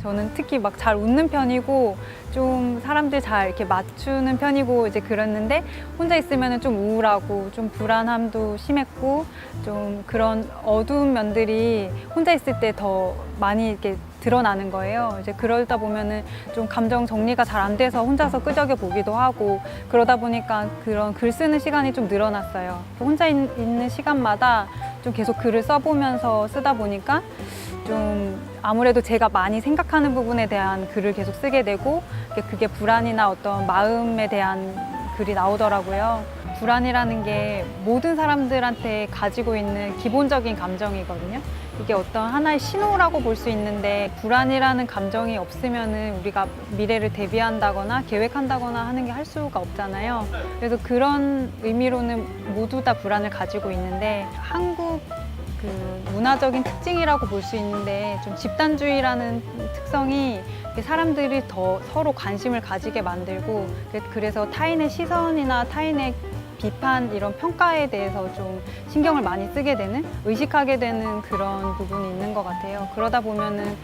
저는 특히 막 잘 웃는 편이고 좀 사람들 잘 이렇게 맞추는 편이고 이제 그랬는데 혼자 있으면 좀 우울하고 좀 불안함도 심했고 좀 그런 어두운 면들이 혼자 있을 때 더 많이 이렇게 드러나는 거예요. 이제 그러다 보면은 좀 감정 정리가 잘 안 돼서 혼자서 끄적여 보기도 하고 그러다 보니까 그런 글 쓰는 시간이 좀 늘어났어요. 혼자 있는 시간마다 좀 계속 글을 써보면서 쓰다 보니까 좀 아무래도 제가 많이 생각하는 부분에 대한 글을 계속 쓰게 되고 그게 불안이나 어떤 마음에 대한 글이 나오더라고요. 불안이라는 게 모든 사람들한테 가지고 있는 기본적인 감정이거든요. 이게 어떤 하나의 신호라고 볼 수 있는데 불안이라는 감정이 없으면은 우리가 미래를 대비한다거나 계획한다거나 하는 게 할 수가 없잖아요. 그래서 그런 의미로는 모두 다 불안을 가지고 있는데 한국 그 문화적인 특징이라고 볼 수 있는데 좀 집단주의라는 특성이 사람들이 더 서로 관심을 가지게 만들고 그래서 타인의 시선이나 타인의 비판 이런 평가에 대해서 좀 신경을 많이 쓰게 되는 의식하게 되는 그런 부분이 있는 것 같아요. 그러다 보면은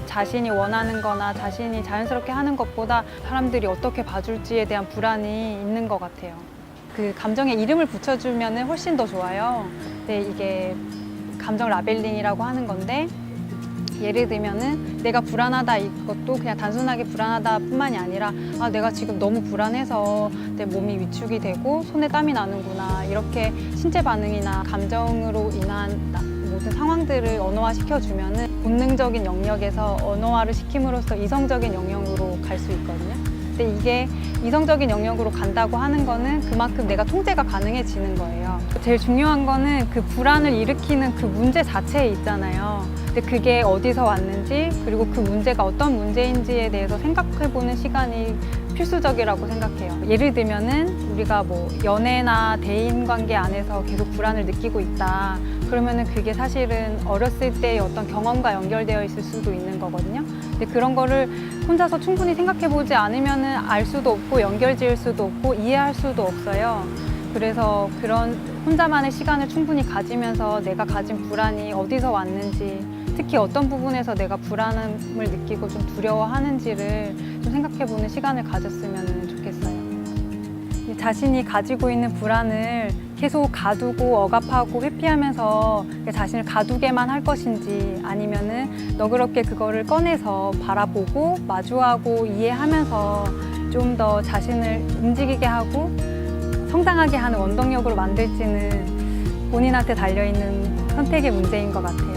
자신이 원하는 거나 자신이 자연스럽게 하는 것보다 사람들이 어떻게 봐줄지에 대한 불안이 있는 것 같아요. 그 감정에 이름을 붙여주면 훨씬 더 좋아요. 근데 이게 감정 라벨링이라고 하는 건데 예를 들면은 내가 불안하다 이것도 그냥 단순하게 불안하다 뿐만이 아니라 아 내가 지금 너무 불안해서 내 몸이 위축이 되고 손에 땀이 나는구나 이렇게 신체 반응이나 감정으로 인한 모든 상황들을 언어화 시켜주면은 본능적인 영역에서 언어화를 시킴으로써 이성적인 영역으로 갈 수 있거든요. 근데 이게 이성적인 영역으로 간다고 하는 거는 그만큼 내가 통제가 가능해지는 거예요. 제일 중요한 거는 그 불안을 일으키는 그 문제 자체에 있잖아요. 근데 그게 어디서 왔는지 그리고 그 문제가 어떤 문제인지에 대해서 생각해보는 시간이 필수적이라고 생각해요. 예를 들면은 우리가 뭐 연애나 대인관계 안에서 계속 불안을 느끼고 있다. 그러면은 그게 사실은 어렸을 때의 어떤 경험과 연결되어 있을 수도 있는 거거든요. 근데 그런 거를 혼자서 충분히 생각해보지 않으면은 알 수도 없고 연결 지을 수도 없고 이해할 수도 없어요. 그래서 그런 혼자만의 시간을 충분히 가지면서 내가 가진 불안이 어디서 왔는지 특히 어떤 부분에서 내가 불안함을 느끼고 좀 두려워하는지를 좀 생각해보는 시간을 가졌으면 좋겠어요. 자신이 가지고 있는 불안을 계속 가두고 억압하고 회피하면서 자신을 가두게만 할 것인지 아니면은 너그럽게 그거를 꺼내서 바라보고 마주하고 이해하면서 좀 더 자신을 움직이게 하고 성장하게 하는 원동력으로 만들지는 본인한테 달려있는 선택의 문제인 것 같아요.